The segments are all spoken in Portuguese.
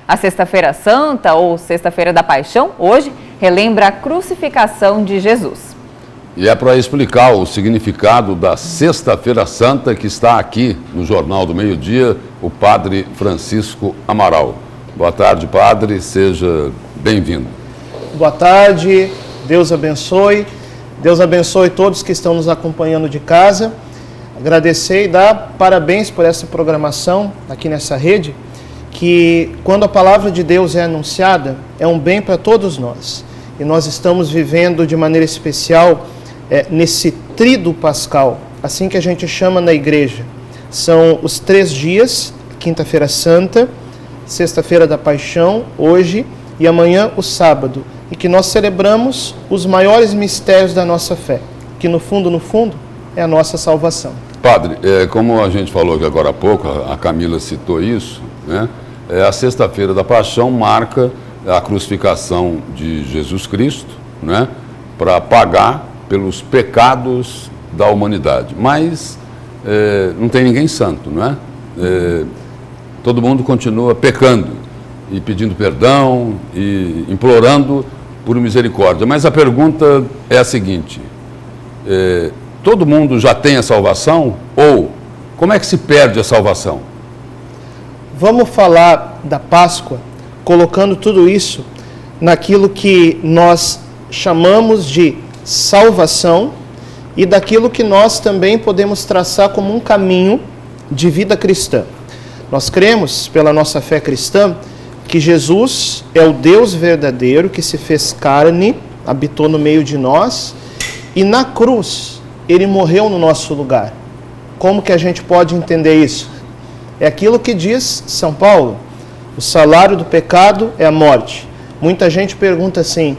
A Sexta-feira Santa, ou Sexta-feira da Paixão, hoje relembra a crucificação de Jesus. E é para explicar o significado da Sexta-feira Santa que está aqui no Jornal do Meio-Dia, o Padre Francisco Amaral. Boa tarde, Padre, seja bem-vindo. Boa tarde, Deus abençoe. Deus abençoe todos que estão nos acompanhando de casa. Agradecer e dar parabéns por essa programação aqui nessa rede, que quando a palavra de Deus é anunciada, é um bem para todos nós. E nós estamos vivendo de maneira especial nesse tríduo pascal, assim que a gente chama na igreja. São os 3 dias, quinta-feira santa, sexta-feira da paixão, hoje, e amanhã o sábado. E que nós celebramos os maiores mistérios da nossa fé, que no fundo, é a nossa salvação. Padre, como a gente falou aqui agora há pouco, a Camila citou isso, né? A Sexta-feira da Paixão marca a crucificação de Jesus Cristo, né? Para pagar pelos pecados da humanidade. Mas não tem ninguém santo, não é? Todo mundo continua pecando e pedindo perdão e implorando por misericórdia. Mas a pergunta é a seguinte: todo mundo já tem a salvação? Ou como é que se perde a salvação? Vamos falar da Páscoa, colocando tudo isso naquilo que nós chamamos de salvação e daquilo que nós também podemos traçar como um caminho de vida cristã. Nós cremos, pela nossa fé cristã, que Jesus é o Deus verdadeiro que se fez carne, habitou no meio de nós, e na cruz ele morreu no nosso lugar. Como que a gente pode entender isso? É aquilo que diz São Paulo: o salário do pecado é a morte. Muita gente pergunta assim,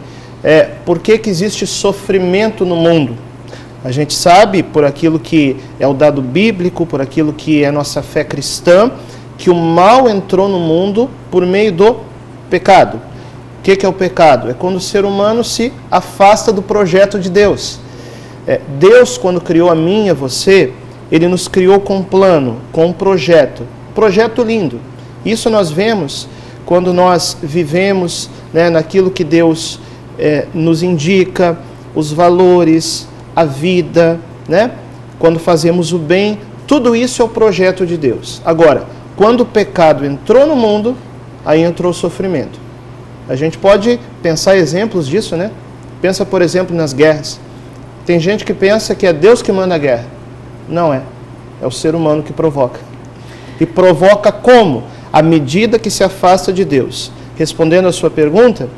por que existe sofrimento no mundo? A gente sabe, por aquilo que é o dado bíblico, por aquilo que é a nossa fé cristã, que o mal entrou no mundo por meio do pecado. O que é o pecado? É quando o ser humano se afasta do projeto de Deus. Deus, quando criou a mim e a você, Ele nos criou com um plano, com um projeto lindo. Isso nós vemos quando nós vivemos, né, naquilo que Deus nos indica, os valores, a vida, né? Quando fazemos o bem, tudo isso é o projeto de Deus. Agora, quando o pecado entrou no mundo, aí entrou o sofrimento. A gente pode pensar exemplos disso, né? Pensa, por exemplo, nas guerras. Tem gente que pensa que é Deus que manda a guerra. Não é. É o ser humano que provoca. E provoca como? À medida que se afasta de Deus. Respondendo à sua pergunta,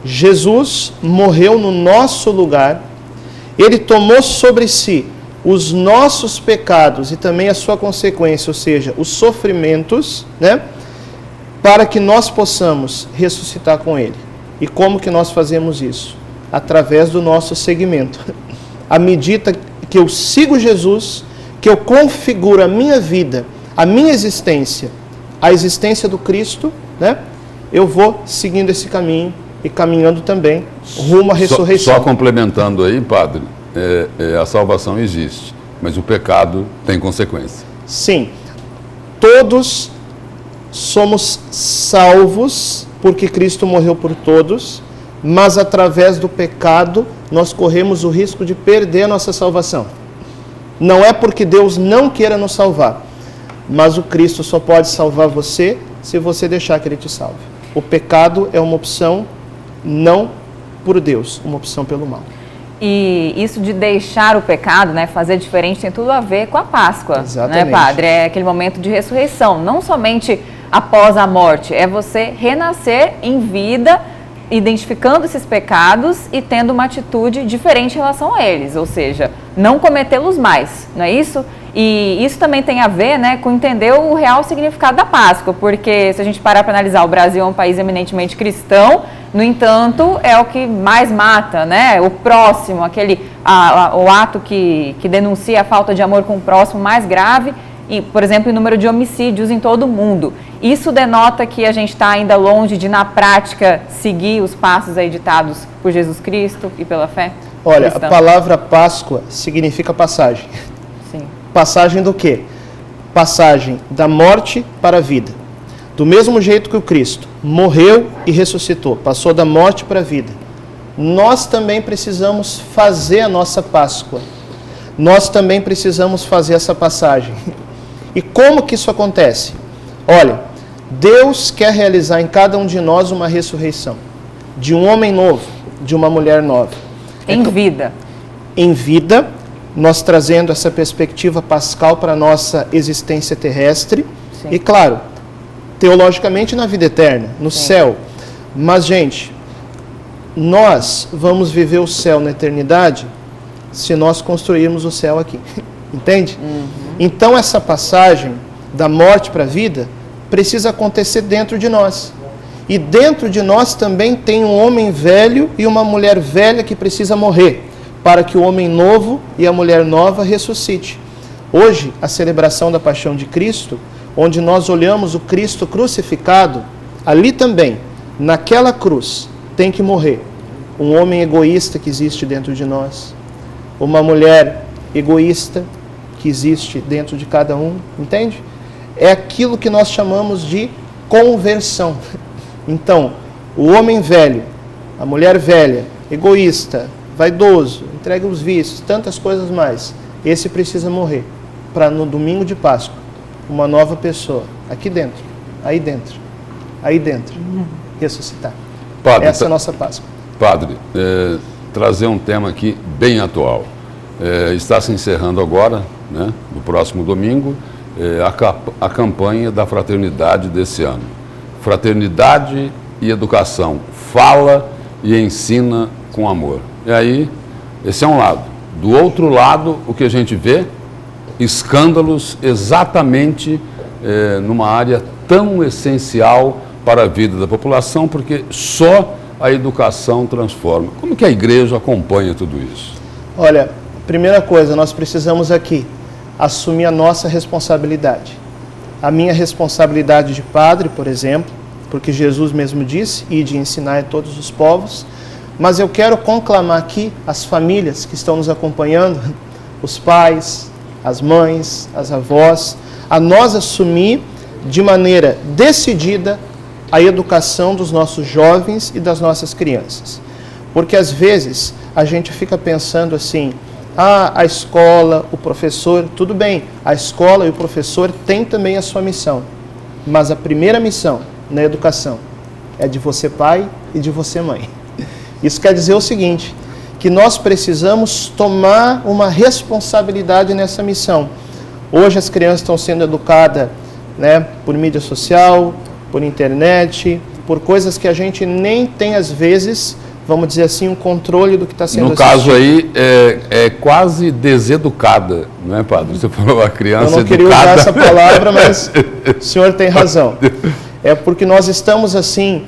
Jesus morreu no nosso lugar. Ele tomou sobre si os nossos pecados e também a sua consequência, ou seja, os sofrimentos, né? Para que nós possamos ressuscitar com Ele. E como que nós fazemos isso? Através do nosso seguimento. À medida que eu sigo Jesus, que eu configuro a minha vida, a minha existência, a existência do Cristo, né? Eu vou seguindo esse caminho e caminhando também rumo à ressurreição. Só complementando aí, Padre, a salvação existe, mas o pecado tem consequência. Sim, todos somos salvos porque Cristo morreu por todos, mas através do pecado nós corremos o risco de perder a nossa salvação. Não é porque Deus não queira nos salvar, mas o Cristo só pode salvar você se você deixar que Ele te salve. O pecado é uma opção não por Deus, uma opção pelo mal. E isso de deixar o pecado, né, fazer diferente, tem tudo a ver com a Páscoa. Exatamente. Né, Padre? É aquele momento de ressurreição, não somente após a morte, é você renascer em vida, identificando esses pecados e tendo uma atitude diferente em relação a eles, ou seja, não cometê-los mais, não é isso? E isso também tem a ver, né, com entender o real significado da Páscoa, porque se a gente parar para analisar, o Brasil é um país eminentemente cristão, no entanto, é o que mais mata, né? O próximo, o ato que denuncia a falta de amor com o próximo mais grave, e, por exemplo, o número de homicídios em todo o mundo. Isso denota que a gente está ainda longe de, na prática, seguir os passos aí ditados por Jesus Cristo e pela fé? Olha, cristã. A palavra Páscoa significa passagem. Sim. Passagem do quê? Passagem da morte para a vida. Do mesmo jeito que o Cristo morreu e ressuscitou, passou da morte para a vida, nós também precisamos fazer a nossa Páscoa. Nós também precisamos fazer essa passagem. E como que isso acontece? Olha, Deus quer realizar em cada um de nós uma ressurreição. De um homem novo, de uma mulher nova. Em vida. Em vida, nós trazendo essa perspectiva pascal para a nossa existência terrestre. Sim. E claro, teologicamente na vida eterna, no céu. Mas, gente, nós vamos viver o céu na eternidade se nós construirmos o céu aqui. Entende? Então, essa passagem da morte para a vida precisa acontecer dentro de nós. E dentro de nós também tem um homem velho e uma mulher velha que precisa morrer, para que o homem novo e a mulher nova ressuscite. Hoje, a celebração da paixão de Cristo, onde nós olhamos o Cristo crucificado, ali também, naquela cruz, tem que morrer um homem egoísta que existe dentro de nós, uma mulher egoísta que existe dentro de cada um, entende? É aquilo que nós chamamos de conversão. Então, o homem velho, a mulher velha, egoísta, vaidoso, entrega os vícios, tantas coisas mais, esse precisa morrer, para no domingo de Páscoa, uma nova pessoa, aqui dentro, aí dentro, ressuscitar. Padre, essa é a nossa Páscoa. Padre, trazer um tema aqui bem atual. Está se encerrando agora, né, no próximo domingo, a campanha da fraternidade desse ano. Fraternidade e educação. Fala e ensina com amor. E aí, esse é um lado. Do outro lado, o que a gente vê? Escândalos exatamente numa área tão essencial para a vida da população, porque só a educação transforma. Como que a igreja acompanha tudo isso? Olha, primeira coisa, nós precisamos aqui assumir a nossa responsabilidade. A minha responsabilidade de padre, por exemplo, porque Jesus mesmo disse, ide ensinar a todos os povos, mas eu quero conclamar aqui as famílias que estão nos acompanhando, os pais, as mães, as avós, a nós assumir de maneira decidida a educação dos nossos jovens e das nossas crianças. Porque às vezes a gente fica pensando assim, a escola, o professor, tudo bem, a escola e o professor têm também a sua missão, mas a primeira missão na educação é de você pai e de você mãe. Isso quer dizer o seguinte, que nós precisamos tomar uma responsabilidade nessa missão. Hoje as crianças estão sendo educadas, né, por mídia social, por internet, por coisas que a gente nem tem às vezes, vamos dizer assim, um controle do que está sendo assistido. No caso aí, é quase deseducada, não é, padre? Você falou a criança educada. Eu não queria usar essa palavra, mas o senhor tem razão. É porque nós estamos assim,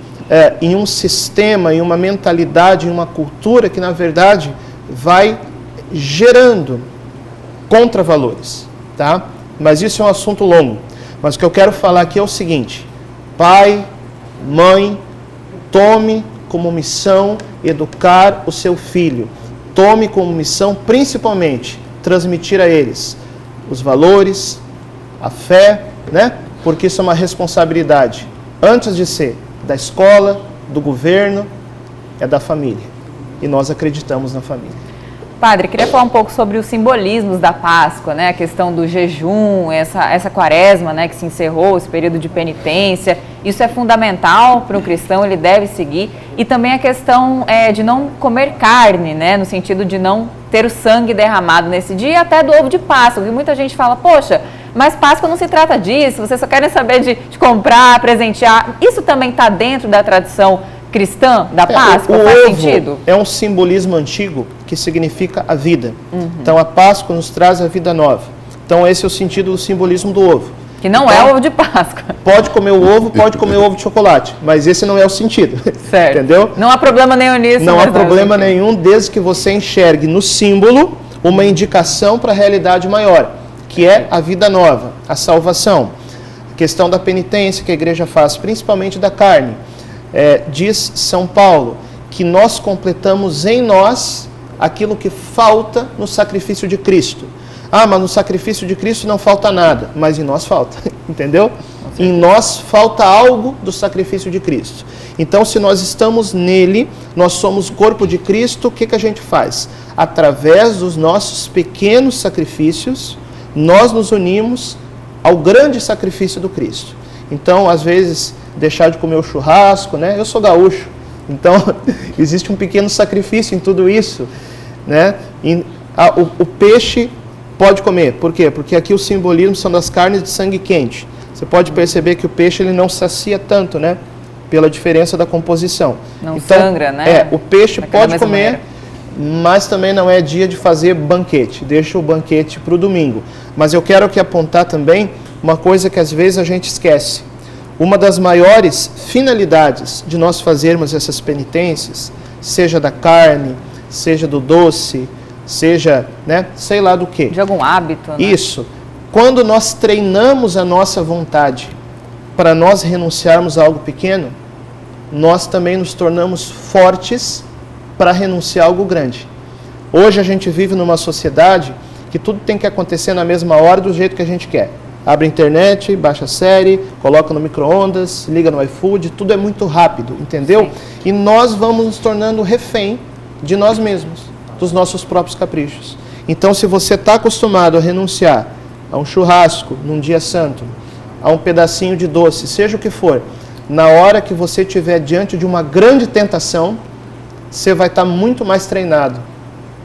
em um sistema, em uma mentalidade, em uma cultura que, na verdade, vai gerando contravalores, tá? Mas isso é um assunto longo. Mas o que eu quero falar aqui é o seguinte, pai, mãe, tome como missão educar o seu filho. Tome como missão, principalmente, transmitir a eles os valores, a fé, né? Porque isso é uma responsabilidade, antes de ser da escola, do governo, é da família. E nós acreditamos na família. Padre, queria falar um pouco sobre os simbolismos da Páscoa, né? A questão do jejum, essa quaresma, né, que se encerrou, esse período de penitência. Isso é fundamental para o cristão, ele deve seguir. E também a questão de não comer carne, né, no sentido de não ter o sangue derramado nesse dia, até do ovo de Páscoa. E muita gente fala, poxa, mas Páscoa não se trata disso, vocês só querem saber de comprar, presentear. Isso também está dentro da tradição cristã da Páscoa? Faz sentido? É um simbolismo antigo que significa a vida. Então a Páscoa nos traz a vida nova. Então esse é o sentido do simbolismo do ovo. Que não então, é ovo de Páscoa. Pode comer o ovo, pode comer o ovo de chocolate, mas esse não é o sentido. Certo. Entendeu? Não há problema nenhum nisso. Não há problema nenhum, desde que você enxergue no símbolo uma indicação para a realidade maior, que é a vida nova, a salvação. A questão da penitência que a igreja faz, principalmente da carne. Diz São Paulo que nós completamos em nós aquilo que falta no sacrifício de Cristo. Ah, mas no sacrifício de Cristo não falta nada, mas em nós falta, entendeu? Em nós falta algo do sacrifício de Cristo. Então, se nós estamos nele, nós somos o corpo de Cristo, o que a gente faz? Através dos nossos pequenos sacrifícios, nós nos unimos ao grande sacrifício do Cristo. Então, às vezes, deixar de comer o churrasco, né? Eu sou gaúcho, então existe um pequeno sacrifício em tudo isso, né? O peixe pode comer, por quê? Porque aqui o simbolismo são das carnes de sangue quente. Você pode perceber que o peixe ele não sacia tanto, né? Pela diferença da composição. Não então, sangra, né? O peixe pode comer, maneira. Mas também não é dia de fazer banquete. Deixa o banquete para o domingo. Mas eu quero aqui apontar também uma coisa que às vezes a gente esquece. Uma das maiores finalidades de nós fazermos essas penitências, seja da carne, seja do doce, seja, né, sei lá do que. De algum hábito, né? Isso. Quando nós treinamos a nossa vontade para nós renunciarmos a algo pequeno, nós também nos tornamos fortes para renunciar a algo grande. Hoje a gente vive numa sociedade que tudo tem que acontecer na mesma hora do jeito que a gente quer. Abre a internet, baixa a série, coloca no micro-ondas, liga no iFood, tudo é muito rápido, entendeu? Sim. E nós vamos nos tornando refém de nós mesmos, dos nossos próprios caprichos. Então, se você está acostumado a renunciar a um churrasco num dia santo, a um pedacinho de doce, seja o que for, na hora que você estiver diante de uma grande tentação, você vai estar muito mais treinado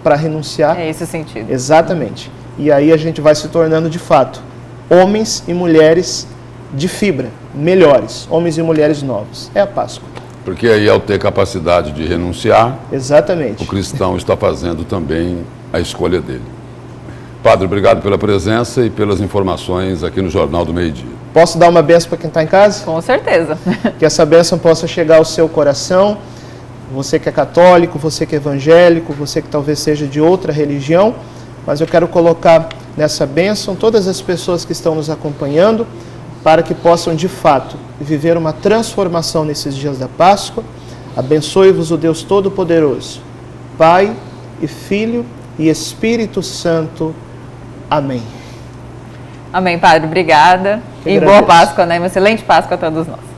para renunciar. É esse o sentido. Exatamente. E aí a gente vai se tornando, de fato, homens e mulheres de fibra, melhores, homens e mulheres novos. É a Páscoa. Porque aí, ao ter capacidade de renunciar, exatamente, o cristão está fazendo também a escolha dele. Padre, obrigado pela presença e pelas informações aqui no Jornal do Meio-Dia. Posso dar uma bênção para quem está em casa? Com certeza. Que essa bênção possa chegar ao seu coração. Você que é católico, você que é evangélico, você que talvez seja de outra religião, mas eu quero colocar nessa bênção todas as pessoas que estão nos acompanhando, para que possam de fato viver uma transformação nesses dias da Páscoa. Abençoe-vos o Deus Todo-Poderoso, Pai e Filho e Espírito Santo. Amém. Amém, Padre. Obrigada. E boa Páscoa, né? Uma excelente Páscoa a todos nós.